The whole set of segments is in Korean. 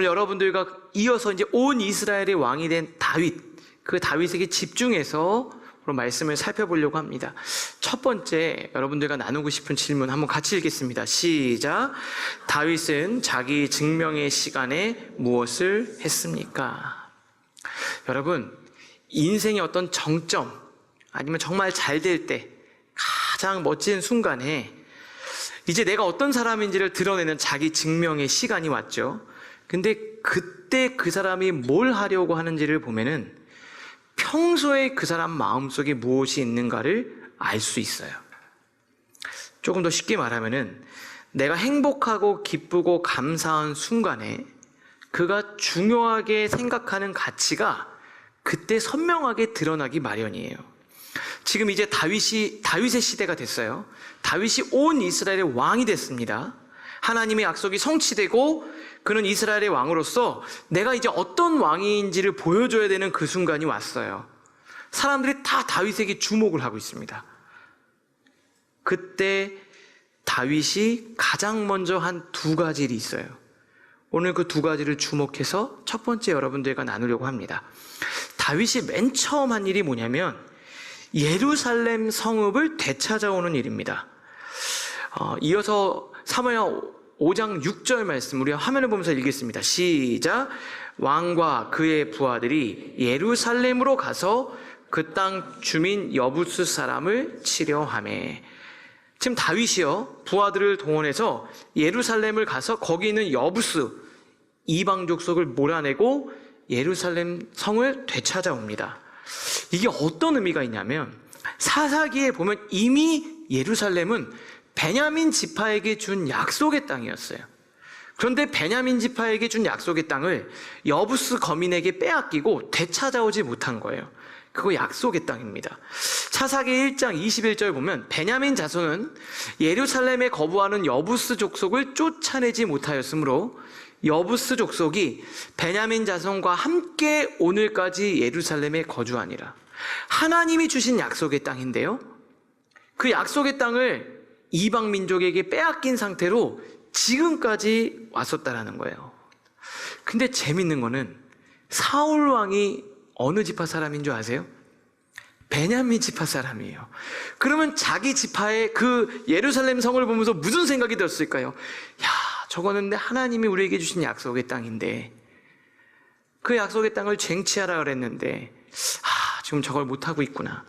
오늘 여러분들과 이어서 이제 온 이스라엘의 왕이 된 다윗, 그 다윗에게 집중해서 오늘 말씀을 살펴보려고 합니다. 첫 번째, 여러분들과 나누고 싶은 질문 한번 같이 읽겠습니다. 시작. 다윗은 자기 증명의 시간에 무엇을 했습니까? 여러분, 인생의 어떤 정점, 아니면 정말 잘 될 때, 가장 멋진 순간에 이제 내가 어떤 사람인지를 드러내는 자기 증명의 시간이 왔죠. 근데 그때 그 사람이 뭘 하려고 하는지를 보면은 평소에 그 사람 마음속에 무엇이 있는가를 알 수 있어요. 조금 더 쉽게 말하면은 내가 행복하고 기쁘고 감사한 순간에 그가 중요하게 생각하는 가치가 그때 선명하게 드러나기 마련이에요. 지금 이제 다윗의 시대가 됐어요. 다윗이 온 이스라엘의 왕이 됐습니다. 하나님의 약속이 성취되고 그는 이스라엘의 왕으로서 내가 이제 어떤 왕인지를 보여줘야 되는 그 순간이 왔어요. 사람들이 다 다윗에게 주목을 하고 있습니다. 그때 다윗이 가장 먼저 한 두 가지 일이 있어요. 오늘 그 두 가지를 주목해서 첫 번째 여러분들과 나누려고 합니다. 다윗이 맨 처음 한 일이 뭐냐면 예루살렘 성읍을 되찾아오는 일입니다. 이어서 사무엘 5장 6절 말씀 우리 화면을 보면서 읽겠습니다. 시작. 왕과 그의 부하들이 예루살렘으로 가서 그 땅 주민 여부스 사람을 치려하매. 지금 다윗이요, 부하들을 동원해서 예루살렘을 가서 거기 있는 여부스 이방 족속을 몰아내고 예루살렘 성을 되찾아옵니다. 이게 어떤 의미가 있냐면 사사기에 보면 이미 예루살렘은 베냐민 지파에게 준 약속의 땅이었어요. 그런데 베냐민 지파에게 준 약속의 땅을 여부스 거민에게 빼앗기고 되찾아오지 못한 거예요. 그거 약속의 땅입니다. 사사기 1장 21절 보면 베냐민 자손은 예루살렘에 거부하는 여부스 족속을 쫓아내지 못하였으므로 여부스 족속이 베냐민 자손과 함께 오늘까지 예루살렘에 거주하니라. 하나님이 주신 약속의 땅인데요, 그 약속의 땅을 이방 민족에게 빼앗긴 상태로 지금까지 왔었다라는 거예요. 근데 재밌는 거는 사울 왕이 어느 지파 사람인 줄 아세요? 베냐민 지파 사람이에요. 그러면 자기 지파의 그 예루살렘 성을 보면서 무슨 생각이 들었을까요? 야, 저거는 하나님이 우리에게 주신 약속의 땅인데 그 약속의 땅을 쟁취하라 그랬는데 지금 저걸 못하고 있구나.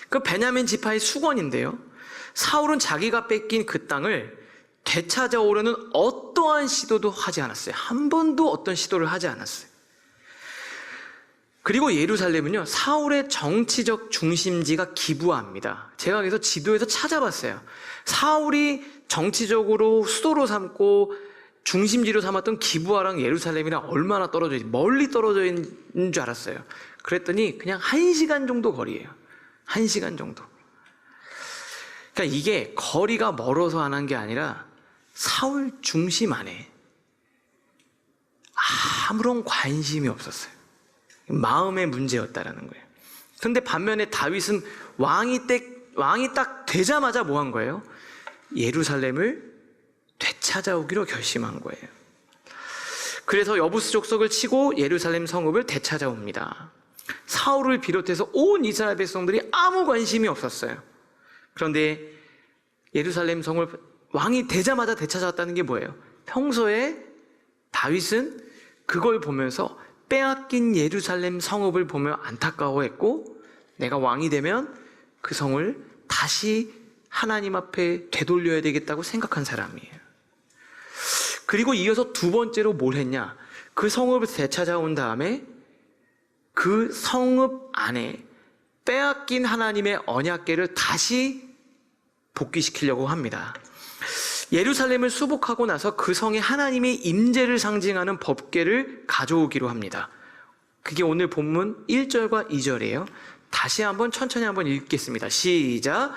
그 베냐민 지파의 수건인데요, 사울은 자기가 뺏긴 그 땅을 되찾아오려는 어떠한 시도도 하지 않았어요. 한 번도 어떤 시도를 하지 않았어요. 그리고 예루살렘은요, 사울의 정치적 중심지가 기브아입니다. 제가 그래서 지도에서 찾아봤어요. 사울이 정치적으로 수도로 삼고 중심지로 삼았던 기브아랑 예루살렘이랑 얼마나 떨어져 있는지, 멀리 떨어져 있는 줄 알았어요. 그랬더니 그냥 1시간 정도 거리예요. 1시간 정도. 그러니까 이게 거리가 멀어서 안 한 게 아니라 사울 중심 안에 아무런 관심이 없었어요. 마음의 문제였다라는 거예요. 그런데 반면에 다윗은 왕이 딱 되자마자 뭐 한 거예요? 예루살렘을 되찾아오기로 결심한 거예요. 그래서 여부스 족속을 치고 예루살렘 성읍을 되찾아옵니다. 사울을 비롯해서 온 이스라엘 백성들이 아무 관심이 없었어요. 그런데 예루살렘 성을 왕이 되자마자 되찾아왔다는 게 뭐예요? 평소에 다윗은 그걸 보면서 빼앗긴 예루살렘 성읍을 보며 안타까워했고, 내가 왕이 되면 그 성을 다시 하나님 앞에 되돌려야 되겠다고 생각한 사람이에요. 그리고 이어서 두 번째로 뭘 했냐? 그 성읍을 되찾아온 다음에 그 성읍 안에 빼앗긴 하나님의 언약궤를 다시 복귀시키려고 합니다. 예루살렘을 수복하고 나서 그 성에 하나님의 임재를 상징하는 법궤를 가져오기로 합니다. 그게 오늘 본문 1절과 2절이에요. 다시 한번 천천히 한번 읽겠습니다. 시작.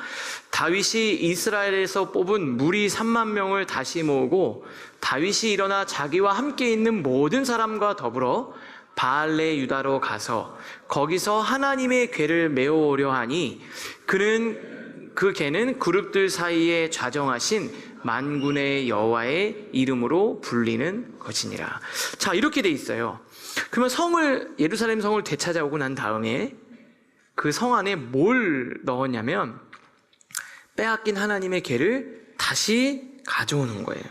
다윗이 이스라엘에서 뽑은 무리 3만 명을 다시 모으고 다윗이 일어나 자기와 함께 있는 모든 사람과 더불어 바알레 유다로 가서 거기서 하나님의 궤를 메어오려 하니 그 궤는 그룹들 사이에 좌정하신 만군의 여호와의 이름으로 불리는 것이니라. 자, 이렇게 돼 있어요. 그러면 예루살렘 성을 되찾아오고 난 다음에 그 성 안에 뭘 넣었냐면 빼앗긴 하나님의 궤를 다시 가져오는 거예요.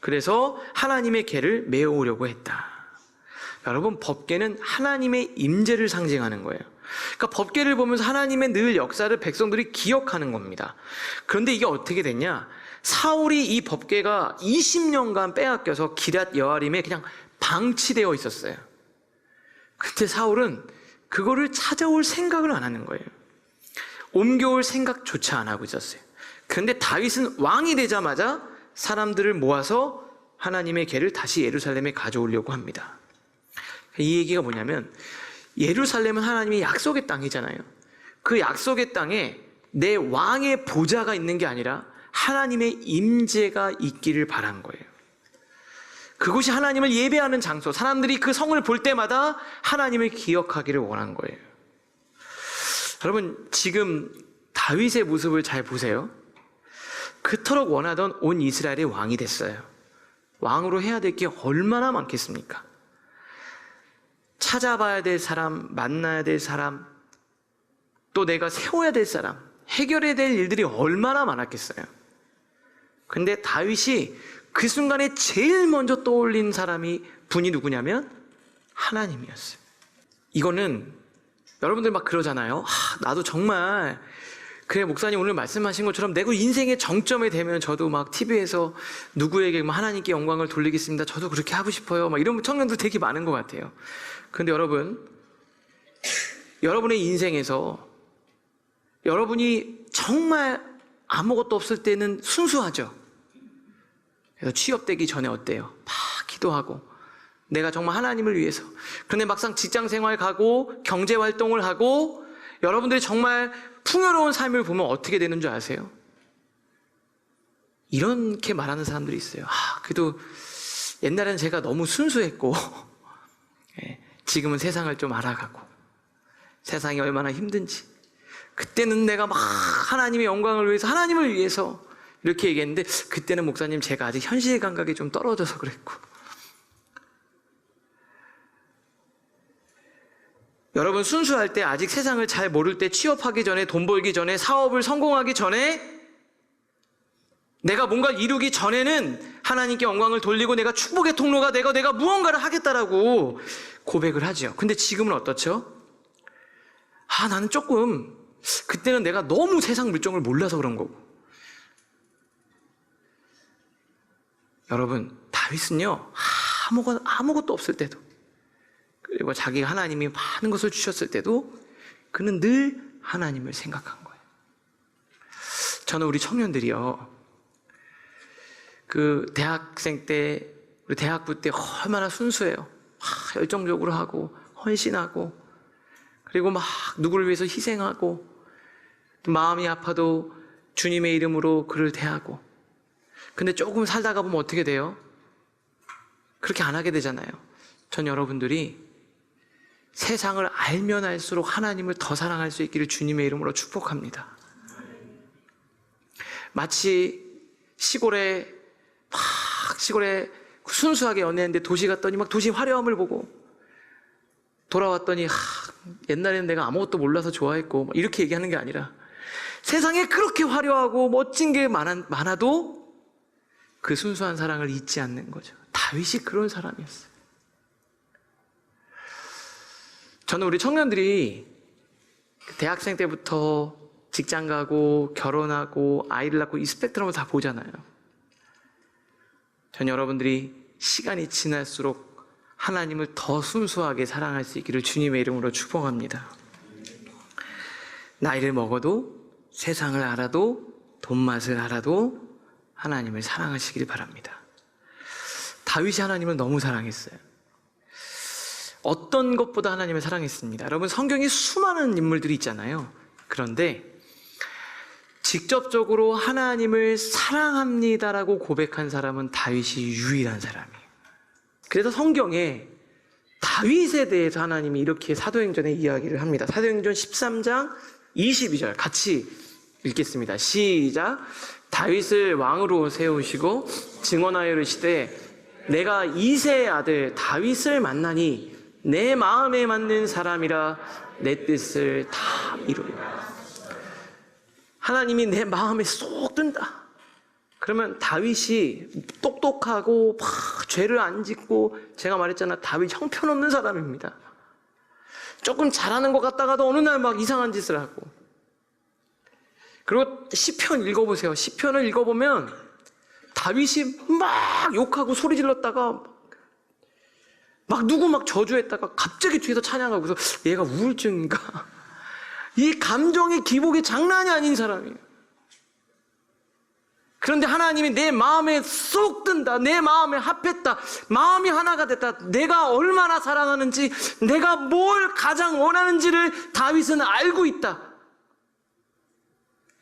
그래서 하나님의 궤를 메어오려고 했다. 여러분, 법궤는 하나님의 임재를 상징하는 거예요. 그러니까 법궤를 보면서 하나님의 늘 역사를 백성들이 기억하는 겁니다. 그런데 이게 어떻게 됐냐? 사울이 이 법궤가 20년간 빼앗겨서 기럇 여아림에 그냥 방치되어 있었어요. 그때 사울은 그거를 찾아올 생각을 안 하는 거예요. 옮겨올 생각조차 안 하고 있었어요. 그런데 다윗은 왕이 되자마자 사람들을 모아서 하나님의 궤를 다시 예루살렘에 가져오려고 합니다. 이 얘기가 뭐냐면, 예루살렘은 하나님의 약속의 땅이잖아요. 그 약속의 땅에 내 왕의 보좌가 있는 게 아니라 하나님의 임재가 있기를 바란 거예요. 그곳이 하나님을 예배하는 장소, 사람들이 그 성을 볼 때마다 하나님을 기억하기를 원한 거예요. 여러분, 지금 다윗의 모습을 잘 보세요. 그토록 원하던 온 이스라엘의 왕이 됐어요. 왕으로 해야 될 게 얼마나 많겠습니까? 찾아봐야 될 사람, 만나야 될 사람, 또 내가 세워야 될 사람, 해결해야 될 일들이 얼마나 많았겠어요. 근데 다윗이 그 순간에 제일 먼저 떠올린 분이 누구냐면 하나님이었어요. 이거는 여러분들 막 그러잖아요. 나도 정말 그래, 목사님 오늘 말씀하신 것처럼 내가 인생의 정점에 되면 저도 막 TV에서 누구에게 하나님께 영광을 돌리겠습니다, 저도 그렇게 하고 싶어요, 막 이런 청년들 되게 많은 것 같아요. 그런데 여러분의 인생에서 여러분이 정말 아무것도 없을 때는 순수하죠. 그래서 취업되기 전에 어때요? 막 기도하고 내가 정말 하나님을 위해서. 그런데 막상 직장생활 가고 경제활동을 하고 여러분들이 정말 풍요로운 삶을 보면 어떻게 되는 줄 아세요? 이렇게 말하는 사람들이 있어요. 그래도 옛날에는 제가 너무 순수했고 지금은 세상을 좀 알아가고 세상이 얼마나 힘든지, 그때는 내가 막 하나님의 영광을 위해서, 하나님을 위해서 이렇게 얘기했는데, 그때는 목사님 제가 아직 현실 감각이 좀 떨어져서 그랬고. 여러분, 순수할 때, 아직 세상을 잘 모를 때, 취업하기 전에, 돈 벌기 전에, 사업을 성공하기 전에, 내가 뭔가를 이루기 전에는 하나님께 영광을 돌리고 내가 축복의 통로가 되고 내가 무언가를 하겠다라고 고백을 하죠. 근데 지금은 어떻죠? 나는 조금, 그때는 내가 너무 세상 물정을 몰라서 그런 거고. 여러분, 다윗은요, 아무것도 없을 때도, 그리고 자기가 하나님이 많은 것을 주셨을 때도 그는 늘 하나님을 생각한 거예요. 저는 우리 청년들이요, 그 대학생 때, 우리 대학부 때 얼마나 순수해요. 열정적으로 하고 헌신하고, 그리고 막 누구를 위해서 희생하고, 마음이 아파도 주님의 이름으로 그를 대하고. 근데 조금 살다가 보면 어떻게 돼요? 그렇게 안 하게 되잖아요. 전 여러분들이 세상을 알면 알수록 하나님을 더 사랑할 수 있기를 주님의 이름으로 축복합니다. 마치 시골에 순수하게 연애했는데 도시 갔더니 막 도시 화려함을 보고 돌아왔더니 옛날에는 내가 아무것도 몰라서 좋아했고 이렇게 얘기하는 게 아니라, 세상에 그렇게 화려하고 멋진 게 많아도 그 순수한 사랑을 잊지 않는 거죠. 다윗이 그런 사람이었어요. 저는 우리 청년들이 대학생 때부터 직장 가고 결혼하고 아이를 낳고 이 스펙트럼을 다 보잖아요. 전 여러분들이 시간이 지날수록 하나님을 더 순수하게 사랑할 수 있기를 주님의 이름으로 축복합니다. 나이를 먹어도, 세상을 알아도, 돈맛을 알아도 하나님을 사랑하시길 바랍니다. 다윗이 하나님을 너무 사랑했어요. 어떤 것보다 하나님을 사랑했습니다. 여러분, 성경에 수많은 인물들이 있잖아요. 그런데 직접적으로 하나님을 사랑합니다라고 고백한 사람은 다윗이 유일한 사람이에요. 그래서 성경에 다윗에 대해서 하나님이 이렇게 사도행전에 이야기를 합니다. 사도행전 13장 22절 같이 읽겠습니다. 시작. 다윗을 왕으로 세우시고 증언하여 이르시되 내가 이새의 아들 다윗을 만나니 내 마음에 맞는 사람이라 내 뜻을 다 이루리라. 하나님이 내 마음에 쏙 든다. 그러면 다윗이 똑똑하고 막 죄를 안 짓고, 제가 말했잖아, 다윗 형편없는 사람입니다. 조금 잘하는 것 같다가도 어느 날 막 이상한 짓을 하고. 그리고 시편 읽어보세요. 시편을 읽어보면 다윗이 막 욕하고 소리 질렀다가 막 누구 막 저주했다가 갑자기 뒤에서 찬양하고, 그래서 얘가 우울증인가? 이 감정의 기복이 장난이 아닌 사람이에요. 그런데 하나님이 내 마음에 쏙 든다. 내 마음에 합했다. 마음이 하나가 됐다. 내가 얼마나 사랑하는지, 내가 뭘 가장 원하는지를 다윗은 알고 있다.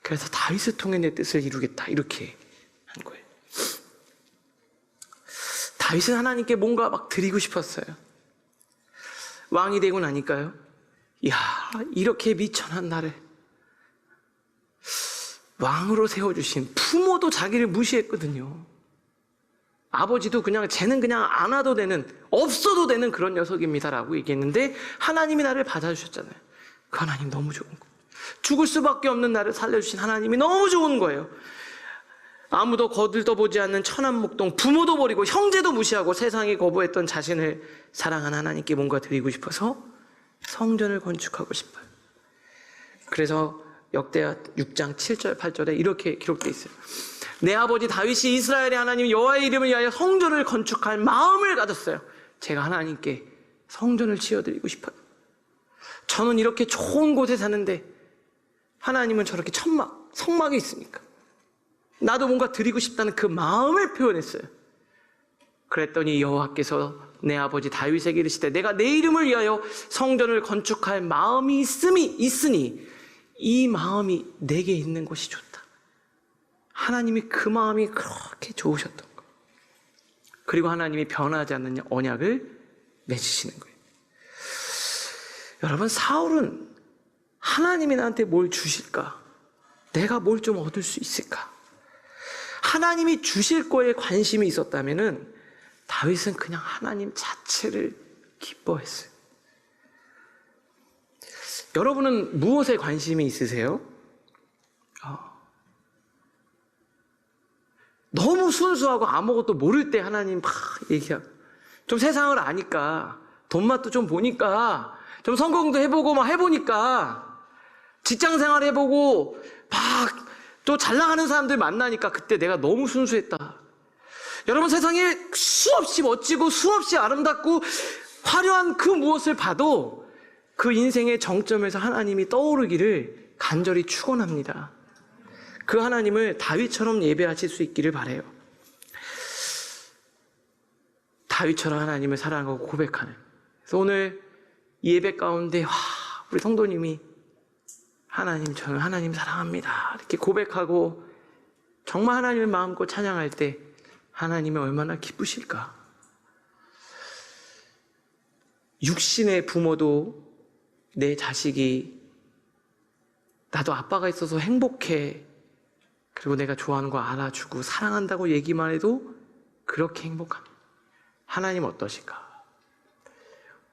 그래서 다윗을 통해 내 뜻을 이루겠다. 이렇게 한 거예요. 다윗은 하나님께 뭔가 막 드리고 싶었어요. 왕이 되고 나니까요. 이야, 이렇게 미천한 나를 왕으로 세워주신, 부모도 자기를 무시했거든요. 아버지도 그냥 쟤는 그냥 안 와도 되는, 없어도 되는 그런 녀석입니다라고 얘기했는데 하나님이 나를 받아주셨잖아요. 그 하나님 너무 좋은 거예요. 죽을 수밖에 없는 나를 살려주신 하나님이 너무 좋은 거예요. 아무도 거들떠보지 않는 천한목동, 부모도 버리고 형제도 무시하고 세상이 거부했던 자신을 사랑한 하나님께 뭔가 드리고 싶어서 성전을 건축하고 싶어요. 그래서 역대하 6장 7절 8절에 이렇게 기록되어 있어요. 내 아버지 다윗이 이스라엘의 하나님 여호와의 이름을 위하여 성전을 건축할 마음을 가졌어요. 제가 하나님께 성전을 지어드리고 싶어요. 저는 이렇게 좋은 곳에 사는데 하나님은 저렇게 천막, 성막이 있으니까 나도 뭔가 드리고 싶다는 그 마음을 표현했어요. 그랬더니 여호와께서 내 아버지 다윗에게 이르시되 내가 내 이름을 위하여 성전을 건축할 마음이 있으니 이 마음이 내게 있는 것이 좋다. 하나님이 그 마음이 그렇게 좋으셨던 거예요. 그리고 하나님이 변하지 않는 언약을 맺으시는 거예요. 여러분, 사울은 하나님이 나한테 뭘 주실까? 내가 뭘 좀 얻을 수 있을까? 하나님이 주실 거에 관심이 있었다면은 다윗은 그냥 하나님 자체를 기뻐했어요. 여러분은 무엇에 관심이 있으세요? 너무 순수하고 아무것도 모를 때 하나님 막 얘기하고, 좀 세상을 아니까, 돈맛도 좀 보니까, 좀 성공도 해보고 막 해보니까, 직장생활 해보고 막 또 잘 나가는 사람들 만나니까 그때 내가 너무 순수했다. 여러분, 세상에 수없이 멋지고 수없이 아름답고 화려한 그 무엇을 봐도 그 인생의 정점에서 하나님이 떠오르기를 간절히 축원합니다. 그 하나님을 다윗처럼 예배하실 수 있기를 바라요. 다윗처럼 하나님을 사랑하고 고백하는. 그래서 오늘 예배 가운데 우리 성도님이 하나님, 저는 하나님 사랑합니다 이렇게 고백하고 정말 하나님을 마음껏 찬양할 때 하나님이 얼마나 기쁘실까. 육신의 부모도 내 자식이 나도 아빠가 있어서 행복해, 그리고 내가 좋아하는 거 알아주고 사랑한다고 얘기만 해도 그렇게 행복합니다. 하나님 어떠실까?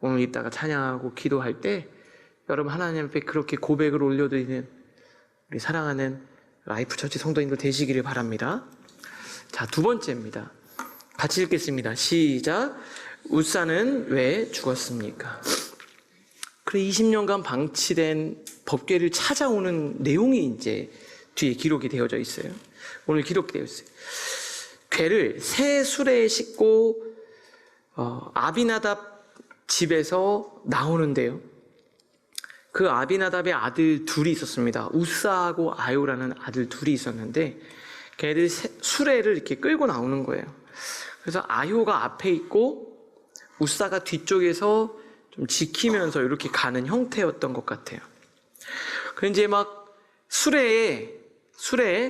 오늘 이따가 찬양하고 기도할 때 여러분 하나님 앞에 그렇게 고백을 올려드리는 우리 사랑하는 라이프처치 성도님들 되시기를 바랍니다. 자, 두 번째입니다. 같이 읽겠습니다. 시작. 웃사는 왜 죽었습니까? 그래, 20년간 방치된 법궤를 찾아오는 내용이 이제 뒤에 기록이 되어져 있어요. 오늘 기록되어 있어요. 궤를 새 수레에 싣고 아비나답 집에서 나오는데요. 그 아비나답의 아들 둘이 있었습니다. 우사하고 아요라는 아들 둘이 있었는데 걔들 수레를 이렇게 끌고 나오는 거예요. 그래서 아요가 앞에 있고 우사가 뒤쪽에서 좀 지키면서 이렇게 가는 형태였던 것 같아요. 그런데 이제 막 수레에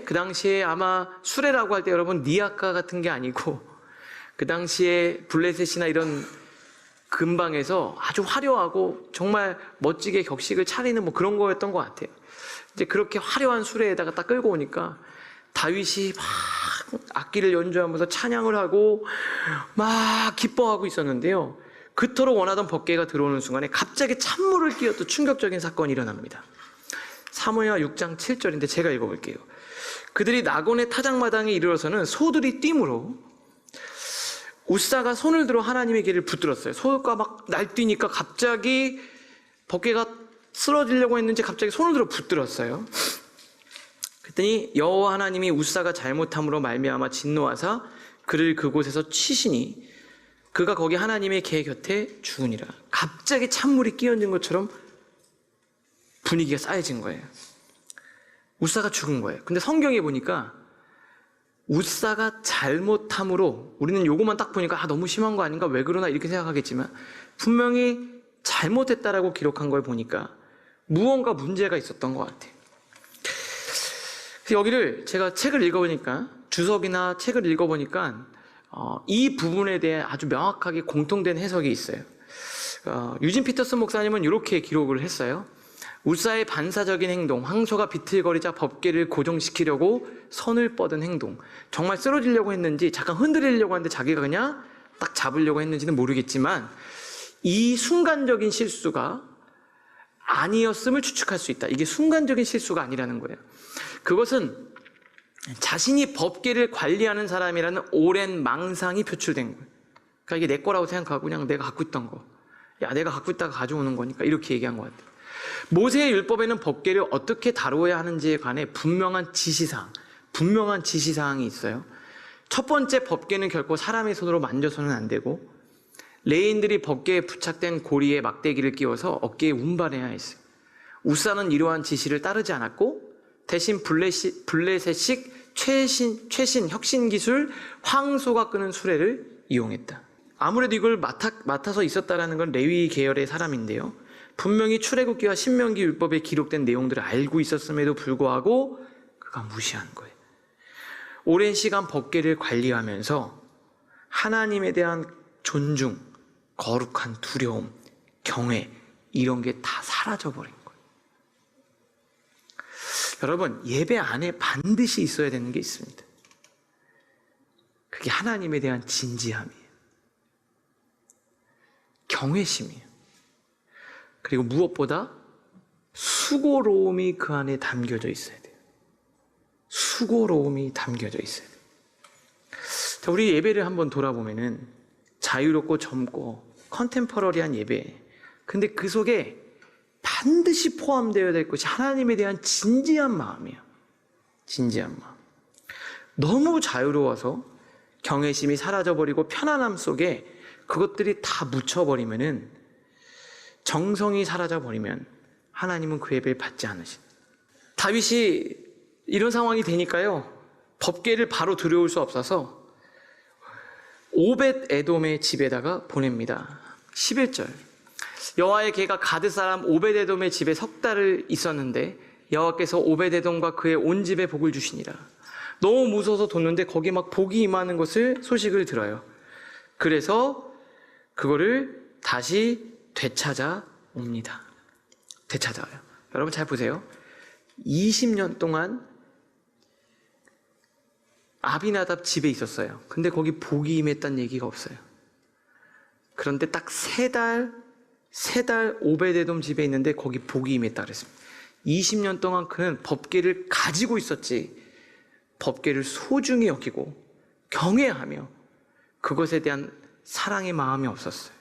그 당시에 아마 수레라고 할 때 여러분 니아카 같은 게 아니고 그 당시에 블레셋이나 이런 근방에서 아주 화려하고 정말 멋지게 격식을 차리는 뭐 그런 거였던 것 같아요. 이제 그렇게 화려한 수레에다가 딱 끌고 오니까 다윗이 막 악기를 연주하면서 찬양을 하고 막 기뻐하고 있었는데요. 그토록 원하던 법궤가 들어오는 순간에 갑자기 찬물을 끼얹던 충격적인 사건이 일어납니다. 사무엘하 6장 7절인데 제가 읽어볼게요. 그들이 나곤의 타작마당에 이르러서는 소들이 뛰므로 우사가 손을 들어 하나님의 길을 붙들었어요. 소가 막 날뛰니까 갑자기 법궤가 쓰러지려고 했는지 갑자기 손을 들어 붙들었어요. 그랬더니 여호와 하나님이 우사가 잘못함으로 말미암아 진노하사 그를 그곳에서 치시니 그가 거기 하나님의 궤 곁에 죽으니라. 갑자기 찬물이 끼얹은 것처럼 분위기가 쌓여진 거예요. 우사가 죽은 거예요. 근데 성경에 보니까 우사가 잘못함으로, 우리는 요거만 딱 보니까 너무 심한 거 아닌가, 왜 그러나 이렇게 생각하겠지만 분명히 잘못했다라고 기록한 걸 보니까 무언가 문제가 있었던 것 같아요. 그래서 여기를 제가 책을 읽어보니까, 주석이나 책을 읽어보니까 이 부분에 대해 아주 명확하게 공통된 해석이 있어요. 유진 피터슨 목사님은 이렇게 기록을 했어요. 우사의 반사적인 행동, 황소가 비틀거리자 법궤를 고정시키려고 선을 뻗은 행동, 정말 쓰러지려고 했는지 잠깐 흔들리려고 하는데 자기가 그냥 딱 잡으려고 했는지는 모르겠지만 이 순간적인 실수가 아니었음을 추측할 수 있다. 이게 순간적인 실수가 아니라는 거예요. 그것은 자신이 법궤를 관리하는 사람이라는 오랜 망상이 표출된 거예요. 그러니까 이게 내 거라고 생각하고 그냥 내가 갖고 있던 거, 야 내가 갖고 있다가 가져오는 거니까, 이렇게 얘기한 것 같아요. 모세의 율법에는 법궤를 어떻게 다루어야 하는지에 관해 분명한 지시사항이 있어요. 첫 번째, 법궤는 결코 사람의 손으로 만져서는 안 되고 레인들이 법궤에 부착된 고리에 막대기를 끼워서 어깨에 운반해야 했어요. 우사는 이러한 지시를 따르지 않았고 대신 블레셋식 최신 혁신 기술 황소가 끄는 수레를 이용했다. 아무래도 이걸 맡아서 있었다라는 건 레위 계열의 사람인데요. 분명히 출애굽기와 신명기 율법에 기록된 내용들을 알고 있었음에도 불구하고 그가 무시한 거예요. 오랜 시간 법궤를 관리하면서 하나님에 대한 존중, 거룩한 두려움, 경외, 이런 게 다 사라져버린 거예요. 여러분, 예배 안에 반드시 있어야 되는 게 있습니다. 그게 하나님에 대한 진지함이에요. 경외심이에요. 그리고 무엇보다 수고로움이 그 안에 담겨져 있어야 돼요. 수고로움이 담겨져 있어야 돼요. 자, 우리 예배를 한번 돌아보면은 자유롭고 젊고 컨템퍼러리한 예배, 근데 그 속에 반드시 포함되어야 될 것이 하나님에 대한 진지한 마음이에요. 진지한 마음. 너무 자유로워서 경외심이 사라져버리고 편안함 속에 그것들이 다 묻혀버리면은, 정성이 사라져버리면 하나님은 그 예배를 받지 않으신. 다윗이 이런 상황이 되니까요, 법궤를 바로 들여올 수 없어서 오벳 에돔의 집에다가 보냅니다. 11절. 여호와의 궤가 가드 사람 오벳 에돔의 집에 석 달을 있었는데 여호와께서 오벳 에돔과 그의 온 집에 복을 주시니라. 너무 무서워서 뒀는데 거기에 막 복이 임하는 것을 소식을 들어요. 그래서 그거를 다시 되찾아옵니다. 되찾아와요. 여러분 잘 보세요. 20년 동안 아비나답 집에 있었어요. 근데 거기 복이 임했다는 얘기가 없어요. 그런데 딱 세 달 오벳에돔 집에 있는데 거기 복이 임했다 그랬습니다. 20년 동안 그는 법궤를 가지고 있었지 법궤를 소중히 여기고 경외하며 그것에 대한 사랑의 마음이 없었어요.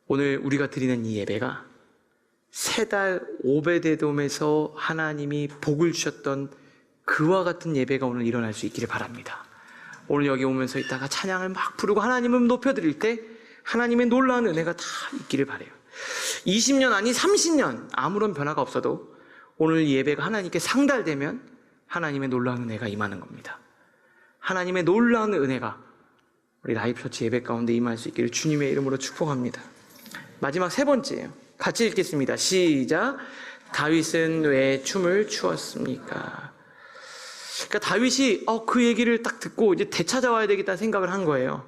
오늘 우리가 드리는 이 예배가 세 달 오벳에돔에서 하나님이 복을 주셨던 그와 같은 예배가 오늘 일어날 수 있기를 바랍니다. 오늘 여기 오면서 있다가 찬양을 막 부르고 하나님을 높여드릴 때 하나님의 놀라운 은혜가 다 있기를 바라요. 20년 아니 30년 아무런 변화가 없어도 오늘 예배가 하나님께 상달되면 하나님의 놀라운 은혜가 임하는 겁니다. 하나님의 놀라운 은혜가 우리 라이프처치 예배 가운데 임할 수 있기를 주님의 이름으로 축복합니다. 마지막 세 번째예요. 같이 읽겠습니다. 시작. 다윗은 왜 춤을 추었습니까? 그러니까 다윗이 그 얘기를 딱 듣고 이제 되찾아와야 되겠다는 생각을 한 거예요.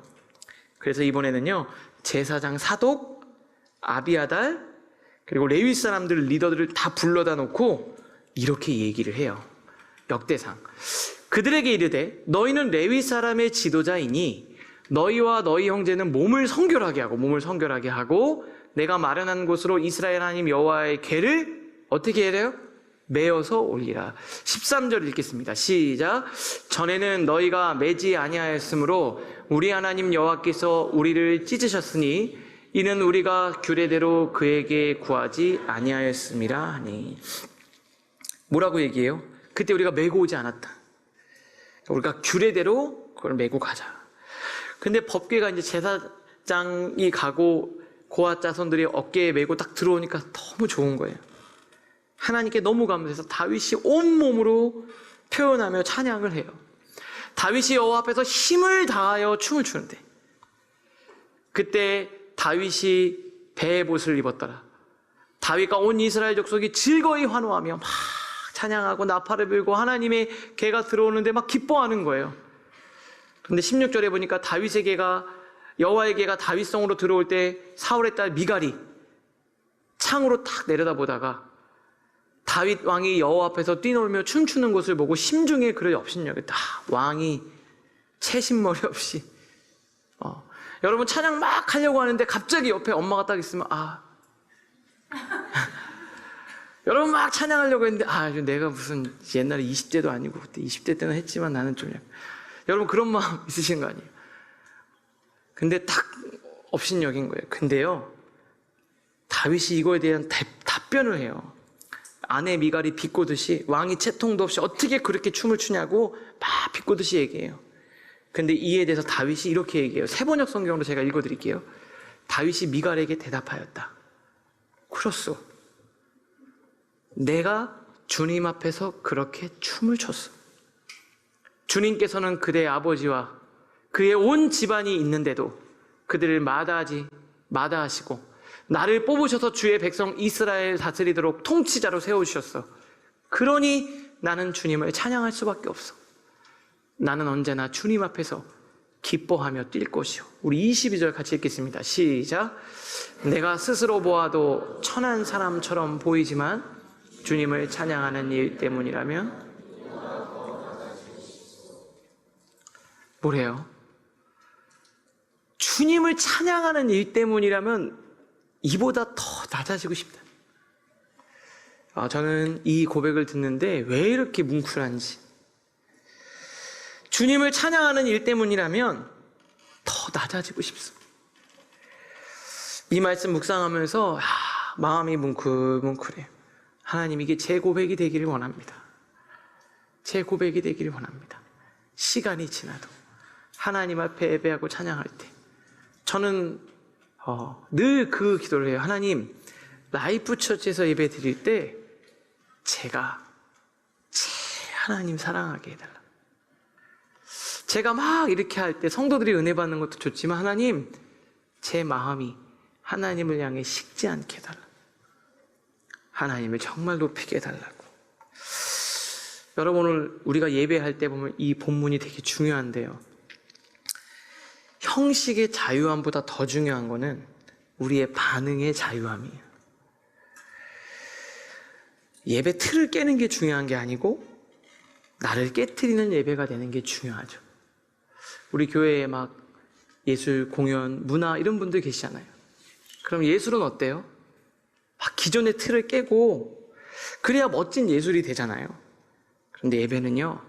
그래서 이번에는요, 제사장 사독, 아비아달, 그리고 레위 사람들 리더들을 다 불러다 놓고 이렇게 얘기를 해요. 역대상. 그들에게 이르되 너희는 레위 사람의 지도자이니 너희와 너희 형제는 몸을 성결하게 하고 내가 마련한 곳으로 이스라엘 하나님 여호와의 궤를 어떻게 해야 돼요? 메어서 올리라. 13절 읽겠습니다. 시작. 전에는 너희가 매지 아니하였으므로 우리 하나님 여호와께서 우리를 찢으셨으니 이는 우리가 규례대로 그에게 구하지 아니하였음이라 하니. 뭐라고 얘기해요? 그때 우리가 메고 오지 않았다. 우리가 규례대로 그걸 메고 가자. 근데 법궤가 이제 제사장이 가고 고아 자손들이 어깨에 메고 딱 들어오니까 너무 좋은 거예요. 하나님께 너무 감사해서 다윗이 온몸으로 표현하며 찬양을 해요. 다윗이 여호와 앞에서 힘을 다하여 춤을 추는데 그때 다윗이 베옷을 입었더라. 다윗과 온 이스라엘 족속이 즐거이 환호하며 막 찬양하고 나팔을 불고 하나님의 궤가 들어오는데 막 기뻐하는 거예요. 그런데 16절에 보니까 다윗의 궤가 여호와의 궤가 다윗성으로 들어올 때 사울의 딸 미갈이 창으로 탁 내려다보다가 다윗 왕이 여호와 앞에서 뛰놀며 춤추는 것을 보고 심중에 그를 업신여겼다. 왕이 채신머리 없이 여러분 찬양 막 하려고 하는데 갑자기 옆에 엄마가 딱 있으면 여러분 막 찬양하려고 했는데 내가 무슨 옛날에 20대도 아니고 그때 20대 때는 했지만 나는 좀 여러분 그런 마음 있으신 거 아니에요? 근데 딱 업신여긴 거예요. 근데요 다윗이 이거에 대한 답변을 해요. 아내 미갈이 비꼬듯이 왕이 채통도 없이 어떻게 그렇게 춤을 추냐고 막 비꼬듯이 얘기해요. 근데 이에 대해서 다윗이 이렇게 얘기해요. 세번역 성경으로 제가 읽어드릴게요. 다윗이 미갈에게 대답하였다. 그렇소. 내가 주님 앞에서 그렇게 춤을 췄어. 주님께서는 그대의 아버지와 그의 온 집안이 있는데도 그들을 마다하시고 나를 뽑으셔서 주의 백성 이스라엘 다스리도록 통치자로 세우셨어. 그러니 나는 주님을 찬양할 수밖에 없어. 나는 언제나 주님 앞에서 기뻐하며 뛸 것이요. 우리 22절 같이 읽겠습니다. 시작. 내가 스스로 보아도 천한 사람처럼 보이지만 주님을 찬양하는 일 때문이라면 뭐래요? 주님을 찬양하는 일 때문이라면 이보다 더 낮아지고 싶다. 저는 이 고백을 듣는데 왜 이렇게 뭉클한지. 주님을 찬양하는 일 때문이라면 더 낮아지고 싶습니다. 이 말씀 묵상하면서 마음이 뭉클뭉클해요. 하나님, 이게 제 고백이 되기를 원합니다. 제 고백이 되기를 원합니다. 시간이 지나도 하나님 앞에 예배하고 찬양할 때 저는 늘 그 기도를 해요. 하나님, 라이프 처치에서 예배 드릴 때 제가 하나님 사랑하게 해달라. 제가 막 이렇게 할 때 성도들이 은혜 받는 것도 좋지만 하나님, 제 마음이 하나님을 향해 식지 않게 해달라. 하나님을 정말 높이게 해달라고. 여러분, 오늘 우리가 예배할 때 보면 이 본문이 되게 중요한데요. 형식의 자유함보다 더 중요한 거는 우리의 반응의 자유함이에요. 예배 틀을 깨는 게 중요한 게 아니고 나를 깨트리는 예배가 되는 게 중요하죠. 우리 교회에 막 예술, 공연, 문화 이런 분들 계시잖아요. 그럼 예술은 어때요? 막 기존의 틀을 깨고 그래야 멋진 예술이 되잖아요. 그런데 예배는요,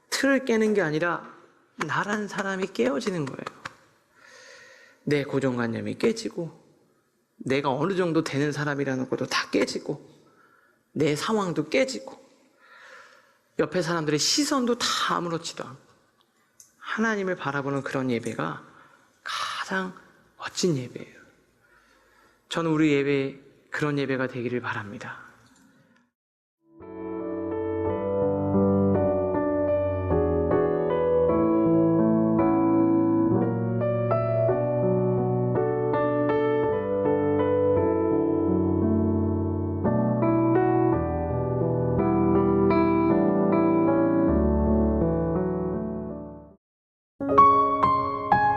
틀을 깨는 게 아니라 나란 사람이 깨어지는 거예요. 내 고정관념이 깨지고 내가 어느 정도 되는 사람이라는 것도 다 깨지고 내 상황도 깨지고 옆에 사람들의 시선도 다 아무렇지도 않고 하나님을 바라보는 그런 예배가 가장 멋진 예배예요. 저는 우리 예배 그런 예배가 되기를 바랍니다.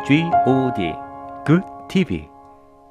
GOD Good TV